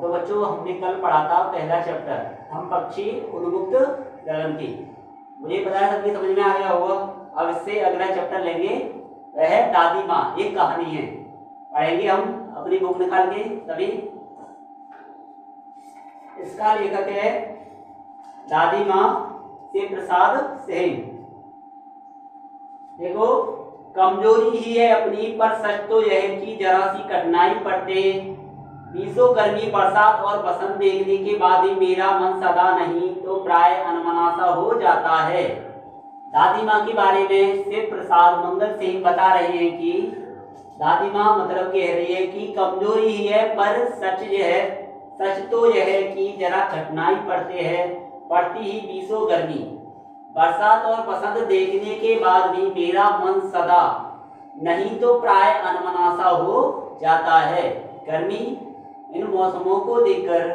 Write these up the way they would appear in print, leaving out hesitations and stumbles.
तो बच्चों हमने कल पढ़ा था पहला चैप्टर हम पक्षी उन्मुक्त गगन की। मुझे पता है सबकी समझ में आ गया होगा। अब इससे अगला चैप्टर लेंगे, वह है दादी माँ, एक कहानी है, पढ़ेंगे हम अपनी बुक निकाल के सभी। इसका लेखक है दादी माँ शिव प्रसाद सिंह। देखो, कमजोरी ही है अपनी, पर सच तो यह कि जरा सी कठिनाई पड़ते बीसों गर्मी बरसात और बसंत देखने के बाद ही मेरा मन सदा नहीं तो प्राय अनमना हो जाता है। दादी माँ के बारे में शिव प्रसाद मंगल सिंह बता रहे हैं कि दादी माँ मतलब कह रही है कि कमजोरी ही है, पर सच तो यह है कि जरा कठिनाई पड़ती ही बीसों गर्मी बरसात और बसंत देखने के बाद भी मेरा मन सदा नहीं तो प्राय अनमना हो जाता है। गर्मी इन मौसमों को देखकर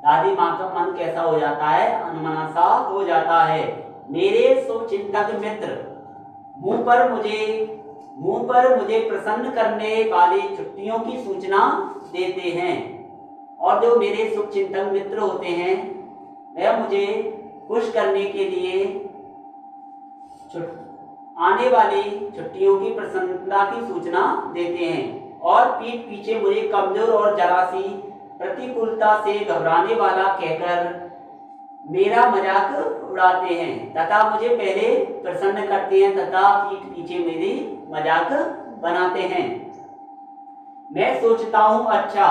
दादी माँ का मन कैसा हो जाता है, अनमना सा हो जाता है। मेरे शुभचिंतक मित्र मुंह पर मुझे प्रसन्न करने वाली छुट्टियों की सूचना देते हैं, और जो मेरे शुभचिंतक मित्र होते हैं वह मुझे खुश करने के लिए आने वाली छुट्टियों की प्रसन्नता की सूचना देते हैं, और पीठ पीछे मुझे कमजोर और जरा सी प्रतिकूलता से घबराने वाला कहकर मेरा मजाक उड़ाते हैं तथा मुझे पहले प्रसन्न करते हैं तथा पीठ पीछे मेरी मजाक बनाते हैं। मैं सोचता हूँ अच्छा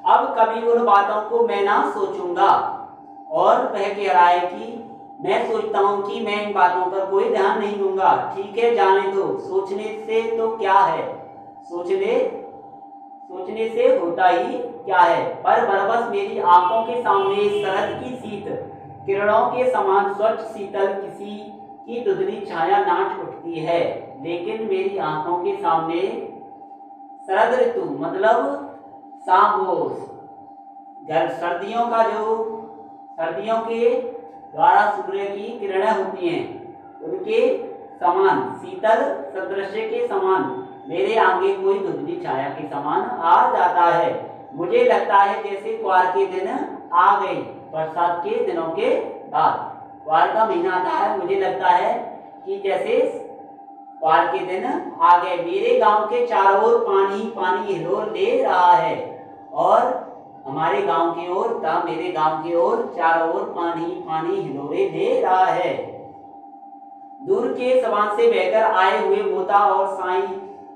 अब कभी उन बातों को मैं ना सोचूंगा, और वह कह रहा है कि मैं सोचता हूँ कि मैं इन बातों पर कोई ध्यान नहीं दूंगा। ठीक है, जाने दो, सोचने से तो क्या है, सोचने से होता ही क्या है। पर बरबस मेरी आंखों के सामने शरद की शीत किरणों के समान स्वच्छ शीतल किसी की धुंधली छाया नाच उठती है, लेकिन मेरी आंखों के सामने शरद ऋतु मतलब सर्दियों के द्वारा सूर्य की किरणें होती हैं, उनके समान शीतल सदृश्य के समान मेरे आगे कोई धुंधली छाया के समान आ जाता है। मुझे लगता है जैसे क्वार के दिन आ गए, बरसात के दिनों के बाद क्वार का महीना आता है, मुझे लगता है कि जैसे क्वार के दिन आ गए। मेरे गांव के चारों ओर पानी हिलोर ले रहा है, और हमारे गांव की ओर मेरे गांव की ओर चारों ओर पानी हिलोरे ले रहा है। दूर के समान से बहकर आए हुए मोता और साई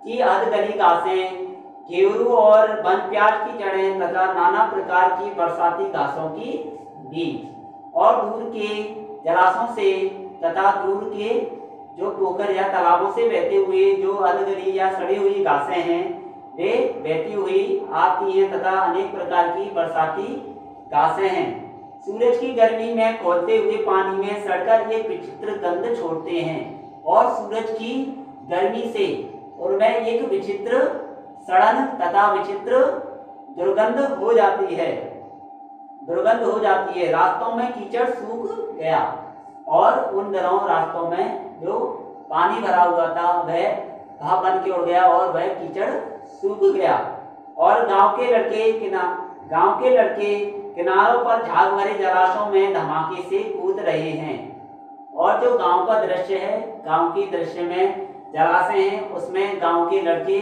की अधगली घासें, घेवरू और वन प्याज की जड़ें तथा नाना प्रकार की बरसाती घासों की बीज, और दूर के जलाशयों से तथा दूर के जो पोखर या तालाबों से बहते हुए जो अधगली या सड़ी हुई घासें हैं वे बहती हुई आती हैं तथा अनेक प्रकार की बरसाती घासें हैं। सूरज की गर्मी में खौलते हुए पानी में सड़कर एक विचित्र गंध छोड़ते हैं, और सूरज की गर्मी से उनमें एक विचित्र सड़न तथा विचित्र दुर्गंध हो जाती है। रास्तों में कीचड़ सूख गया, और उन दिनों रास्तों में जो पानी भरा हुआ था वह घाव बन के उड़ गया और वह कीचड़ सूख गया, और गांव के लड़के किनारों पर झाग भरे जलाशयों में धमाके से कूद रहे हैं। और जो गांव का दृश्य है, गांव के दृश्य में जलाशय हैं, उसमें गांव के लड़के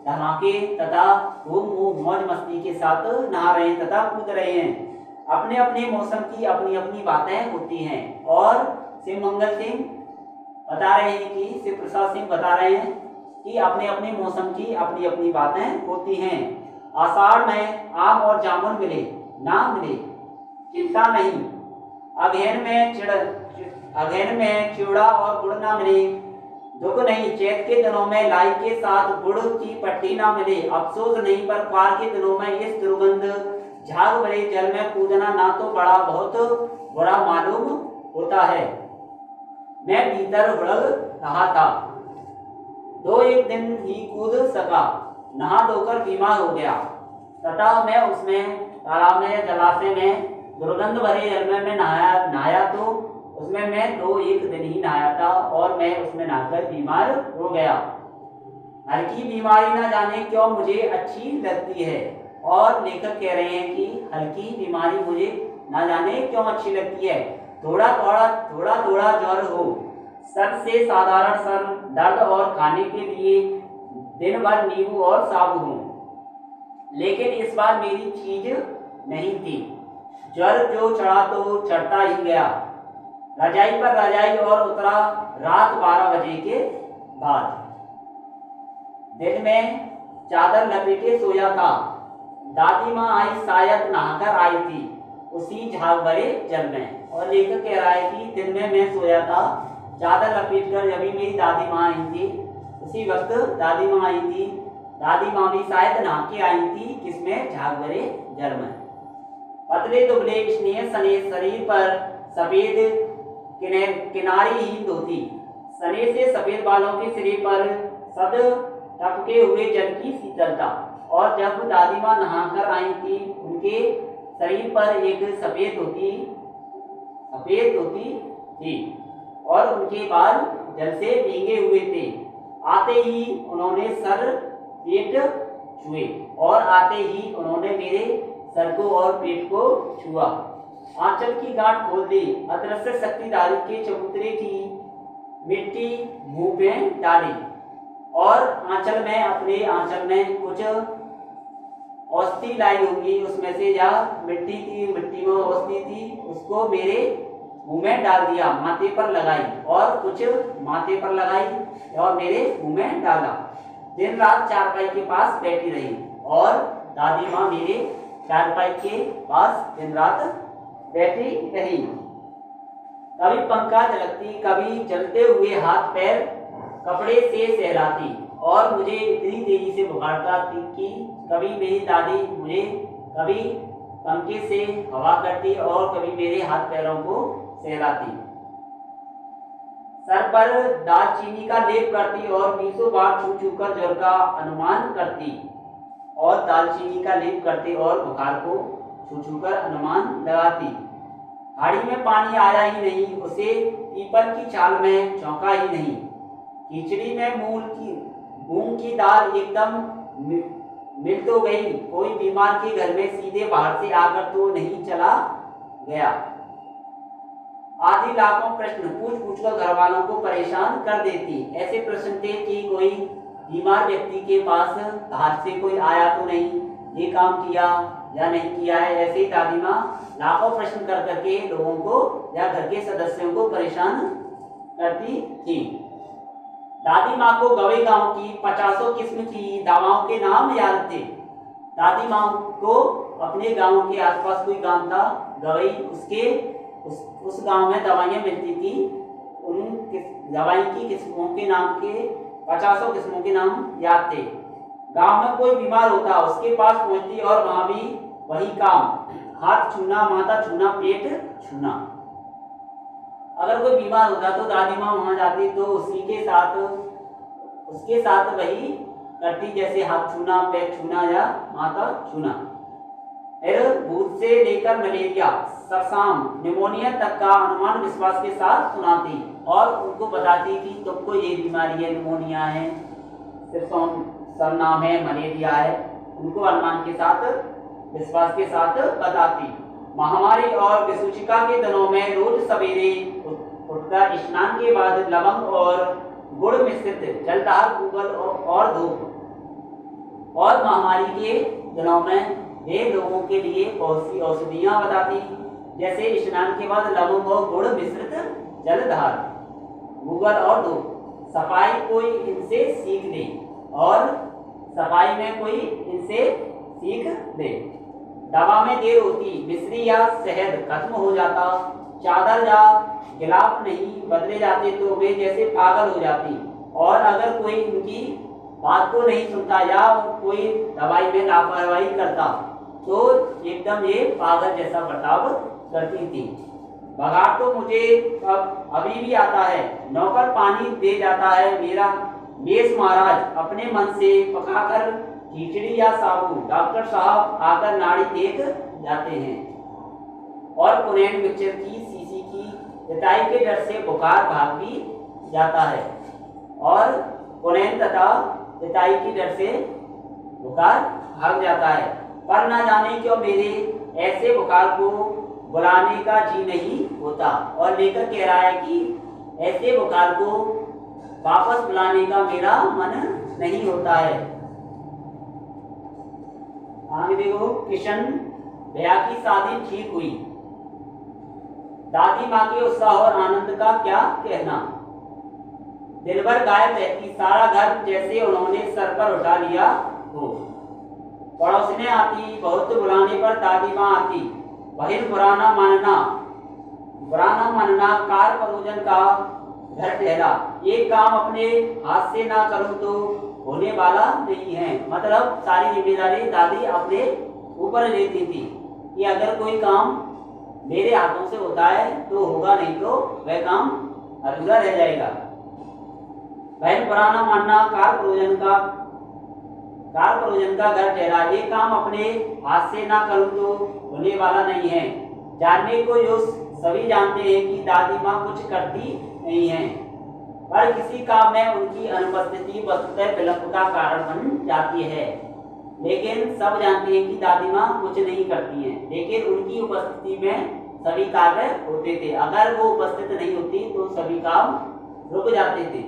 धमाके तथा खूब मौज मस्ती के साथ नहा रहे हैं तथा कूद रहे हैं। अपने अपने मौसम की अपनी अपनी बातें होती हैं, और शिव मंगल सिंह बता रहे हैं कि शिव प्रसाद सिंह बता रहे हैं कि अपने अपने मौसम की अपनी अपनी बातें होती हैं। आषाढ़ में आम और जामुन मिले ना मिले चिंता नहीं, अगहन में चिवड़ा और गुड़ ना मिले दुख नहीं, चैत के दिनों में लाई के साथ गुड़ की पट्टी ना मिले अफसोस नहीं, पर क्वार के दिनों में इस दुर्गंध झाग भरे जल में कूदना ना तो बड़ा बहुत बुरा मालूम होता है। मैं भीतर हुड़क रहा था, एक दिन ही कूद सका, नहा धोकर बीमार हो गया तथा मैं उसमें तालाब में जलाशय में दुर्गंध भरे जल में नहाया तो उसमें मैं एक दिन ही नहाया था, और मैं उसमें नहाकर बीमार हो गया। हल्की बीमारी ना जाने क्यों मुझे अच्छी लगती है, और लेखक कह रहे हैं कि हल्की बीमारी मुझे ना जाने क्यों अच्छी लगती है। थोड़ा थोड़ा ज्वर हो, सर से साधारण सर दर्द और खाने के लिए दिन भर नींबू और साबु हो, लेकिन इस बार मेरी चीज नहीं थी। ज्वर जो चढ़ा तो चढ़ता ही गया, रजाई पर रजाई और उतरा रात 12 बजे के बाद। दिन में चादर लपेटे सोया था। दादी माँ आई, शायद नहाकर आई थी उसी झाग भरे जल में। और लेखक कह रहा है कि दिन में मैं सोया था, चादर लपेटकर जब मेरी दादी माँ आई थी, उसी वक्त दादी माँ आई थी। दादी माँ भी शायद नहा के आई थी, किसमें? झाग भरे जल में। पतले दुबले स्नेह सने शरीर पर सफेद किनारी ही धोती, सने से सफेद बालों के सिरे पर सब टपके हुए जल की शीतलता। और जब दादी माँ नहाकर आई थी, उनके शरीर पर एक सफेद धोती थी और उनके बाल जल से भीगे हुए थे। आते ही उन्होंने सर पेट छुए और आते ही उन्होंने मेरे सर को और पेट को छुआ। आंचल की गांठ खोल दी, अदृश्य शक्तिधारी के चबूतरे की मिट्टी मुंह में डाली और अपने आंचल में कुछ औषधि लाई होंगी, उसमें से या मिट्टी में औषधि थी, उसको मेरे मुंह में डाल दिया। माथे पर लगाई और कुछ माथे पर लगाई और मेरे मुंह में डाला। दिन रात चारपाई के पास बैठी रही और दादी माँ मेरे चारपाई के पास दिन रात बैठी रही। कभी पंखा झलकती, कभी जलते हुए हाथ पैर कपड़े से सहलाती और मुझे इतनी तेजी से बुखारता थी कि कभी मेरी दादी मुझे कभी पंखे से हवा करती और कभी मेरे हाथ पैरों को सहलाती। सर पर दालचीनी का लेप करती और 20 बार छू छू कर ज्वर का अनुमान करती और दालचीनी का लेप करती और बुखार को छू छू कर अनुमान लगाती। हाड़ी में पानी आया ही नहीं, उसे पीपल की छाल में झोंका ही नहीं। खिचड़ी में मूंग की दाल एकदम मिल तो गई, कोई बीमार के घर में सीधे बाहर से आकर तो नहीं चला गया। आदि लाखों प्रश्न पूछ कर घर वालों को परेशान कर देती। ऐसे प्रश्न थे कि कोई बीमार व्यक्ति के पास बाहर से कोई आया तो नहीं, ये काम किया या नहीं किया है। ऐसे ही दादी माँ लाखों प्रश्न कर करके लोगों को या घर के सदस्यों को परेशान करती थी। दादी माँ को गवे गांव की 50 किस्म की दवाओं के नाम याद थे। दादी माँ को अपने गांव के आसपास कोई गांव था गवई, उस गांव में दवाइयाँ मिलती थी। उन दवाई की किस्मों के नाम के 50 किस्मों के नाम याद थे। गांव में कोई बीमार होता उसके पास पहुंचती और वहां भी वही काम, हाथ छूना, माथा छूना, पेट छूना। अगर कोई बीमार होता तो दादी माँ वहां जाती तो उसके साथ वही करती, जैसे हाथ छूना, पैर छूना या माथा छूना। फिर भूत से लेकर मलेरिया, सरसाम, निमोनिया तक का अनुमान विश्वास के साथ सुनाती और उनको बताती कि तुमको ये बीमारी है, निमोनिया है, सरनाम है, मलेरिया है। उनको अनुमान के साथ विश्वास के साथ बताती। महामारी और विसूचिका के दिनों में रोज सवेरे उठकर स्नान के बाद लवंग और गुड़ मिश्रित जलदार गूगल और धूप। और महामारी के दिनों में वे लोगों के लिए बहुत सी औषधियाँ बताती, जैसे स्नान के बाद लवंग और गुड़ मिश्रित जलधार, गूगल और धूप। सफाई कोई इनसे सीख ले और सफाई में कोई इनसे सीख ले। दवा में देर होती, मिश्री या शहद खत्म हो जाता, चादर या गिलाफ नहीं बदले जाते तो वे जैसे पागल हो जाती। और अगर कोई इनकी बात को नहीं सुनता या कोई दवाई में लापरवाही करता तो एकदम ये पागल जैसा बर्ताव करती थी। बघाट तो मुझे अभी भी आता है, नौकर पानी दे जाता है, मेरा मेष महाराज अपने मन से पकाकर खिचड़ी या साबू, डॉक्टर साहब आकर नाड़ी देख जाते हैं। और पुरैन मिक्सचर की शीशी की पिटाई के डर से बुखार भाग भी जाता है और पुरैन तथा पिटाई की डर से बुखार भाग जाता है। पर ना जाने क्यों मेरे ऐसे बुखार को बुलाने का जी नहीं होता। और लेकर कह रहा है कि ऐसे बुखार को वापस बुलाने का मेरा मन नहीं होता है। आगे देखो, किशन भैया की शादी ठीक हुई, दादी माँ के उत्साह और आनंद का क्या कहना। दिन भर गायब रहती, सारा घर जैसे उन्होंने सर पर उठा लिया हो। पड़ोसने आती, बहुत बुलाने पर दादी माँ आती। बहिर पुराना मानना कार परोजन का घर ठहरा। एक काम अपने हाथ से ना करूं तो होने वाला नहीं है। मतलब सारी जिम्मेदारी दादी अपने ऊपर लेती थी कि अगर कोई काम मेरे हाथों से होता है तो होगा, नहीं तो वह काम अधूरा रह जाएगा। बहन पुराना मानना कार परोजन का घर ठहरा। ये काम अपने हाथ से ना करूं तो होने वाला नहीं है। जानने को जो सभी जानते हैं कि दादी माँ कुछ करती नहीं है, पर किसी काम में उनकी अनुपस्थिति वस्तुतः विलंब का कारण बन जाती है। लेकिन सब जानते हैं कि दादी माँ कुछ नहीं करती हैं, लेकिन उनकी उपस्थिति में सभी कार्य होते थे। अगर वो उपस्थित नहीं होती तो सभी काम रुक जाते थे।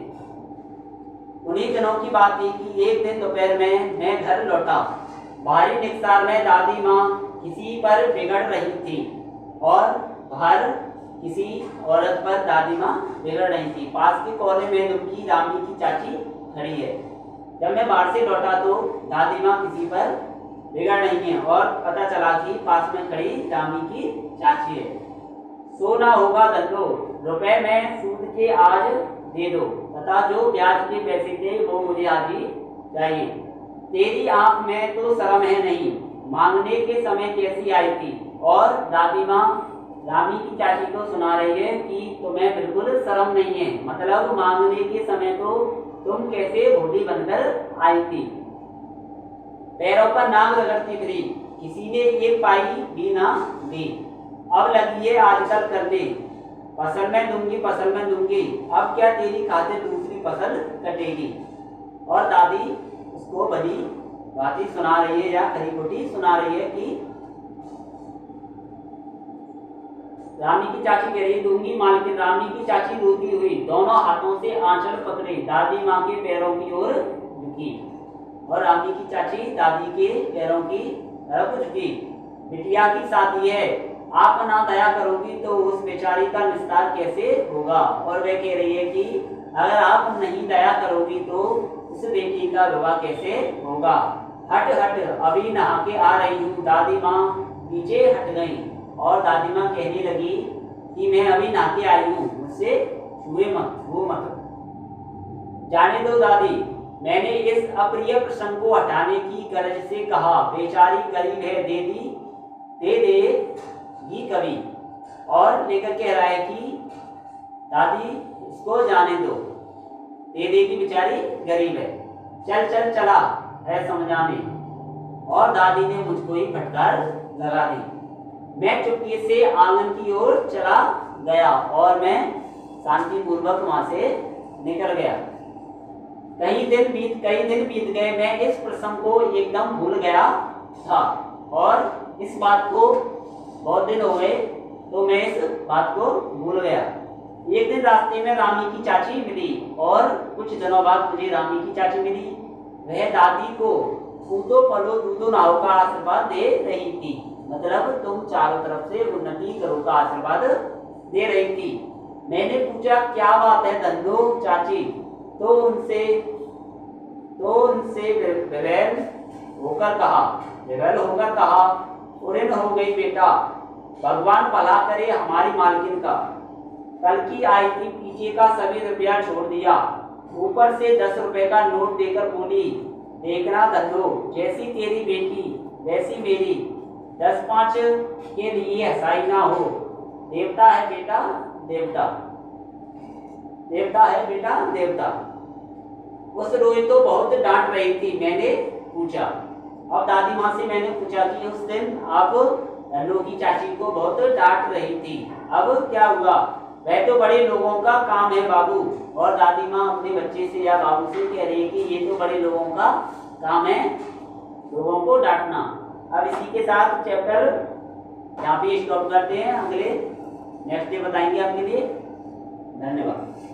उन्हीं दिनों की बात थी कि एक दिन दोपहर में मैं घर लौटा। बाहरी निकसार में दादी माँ किसी पर बिगड़ रही थी और बाहर किसी औरत पर दादी माँ बिगड़ रही थी। पास के कोने में दुबकी रामी की चाची खड़ी है। जब मैं बाहर से लौटा तो दादी माँ किसी पर बिगड़ रही है और पता चला कि पास में खड़ी रामी की चाची है। सोना होगा धंधो, रुपए में सूद के आज दे दो, तथा जो ब्याज के पैसे थे वो मुझे आज ही चाहिए। तेरी आंख में तो शर्म है नहीं, मांगने के समय कैसी आई थी। और दादी माँ रामी की चाची को सुना रही है कि तुम्हें बिल्कुल शर्म नहीं है, मतलब मांगने के समय तो तुम कैसे भोली बनकर आई थी। पैरों पर नाग रगड़ती फिरी, किसी ने ये पाई भी ना दी। अब लगी है आजकल करने, फसल में दूंगी, अब क्या तेरी खातिर दूसरी फसल कटेगी। और दादी उसको बड़ी बातें सुना रही है या खरी खोटी सुना रही है कि रामी की चाची कह रही दूंगी मालकिन। रामी की चाची रोती हुई दोनों हाथों से आंचल पकड़े दादी माँ के पैरों की ओर झुकी, और रामी की चाची दादी के पैरों की तरफ झुकी। बिटिया की शादी है, आप ना दया करोगी तो उस बेचारी का निस्तार कैसे होगा। और वह कह रही है कि अगर आप नहीं दया करोगी तो उस बेटी का विवाह कैसे होगा। हट हट, अभी नहा के आ रही हूँ। दादी माँ पीछे हट गई और दादी माँ कहने लगी कि मैं अभी नहा के आई हूँ, मुझसे छुओ मत। जाने दो दादी, मैंने इस अप्रिय प्रसंग को हटाने की गरज से कहा। बेचारी गरीब है, दे देगी कभी। और लेकर कह रहा है कि दादी इसको जाने दो, दे देगी, बेचारी गरीब है। चला है समझाने। और दादी ने मुझको ही फटकार लगा दी। मैं चुपके से आंगन की ओर चला गया और मैं शांतिपूर्वक वहां से निकल गया। कई दिन बीत गए। मैं इस प्रसंग को एकदम भूल गया था और इस बात को बहुत दिन हो गए तो मैं इस बात को भूल गया। एक दिन रास्ते में रामी की चाची मिली और कुछ दिनों बाद मुझे रामी की चाची मिली। वह दादी को कूदो पलो दूधो नाव का आशीर्वाद दे रही थी, मतलब तुम चारों तरफ से उन्नति करो का आशीर्वाद दे रही थी। मैंने पूछा क्या बात है धंधो चाची, तो उनसे विवैल होकर कहा उड़न हो गई बेटा, भगवान भला करे हमारी मालकिन का। कल की आई थी, पीछे का सभी रुपया छोड़ दिया, ऊपर से 10 रुपए का नोट देकर बोली देखना धंधो, जैसी तेरी बेटी वैसी मेरी, 10-5 के लिए हसाई ना हो। देवता है बेटा देवता। उस रोज तो बहुत डांट रही थी। मैंने पूछा, अब दादी माँ से मैंने पूछा कि उस दिन आप धन्नो की चाची को बहुत डांट रही थी, अब क्या हुआ। वह तो बड़े लोगों का काम है बाबू। और दादी माँ अपने बच्चे से या बाबू से कह रही है कि ये तो बड़े लोगों का काम है लोगों को डांटना। अब इसी के साथ चैप्टर यहाँ पे स्टॉप करते हैं, अगले नेक्स्ट डे बताएंगे आपके लिए। धन्यवाद।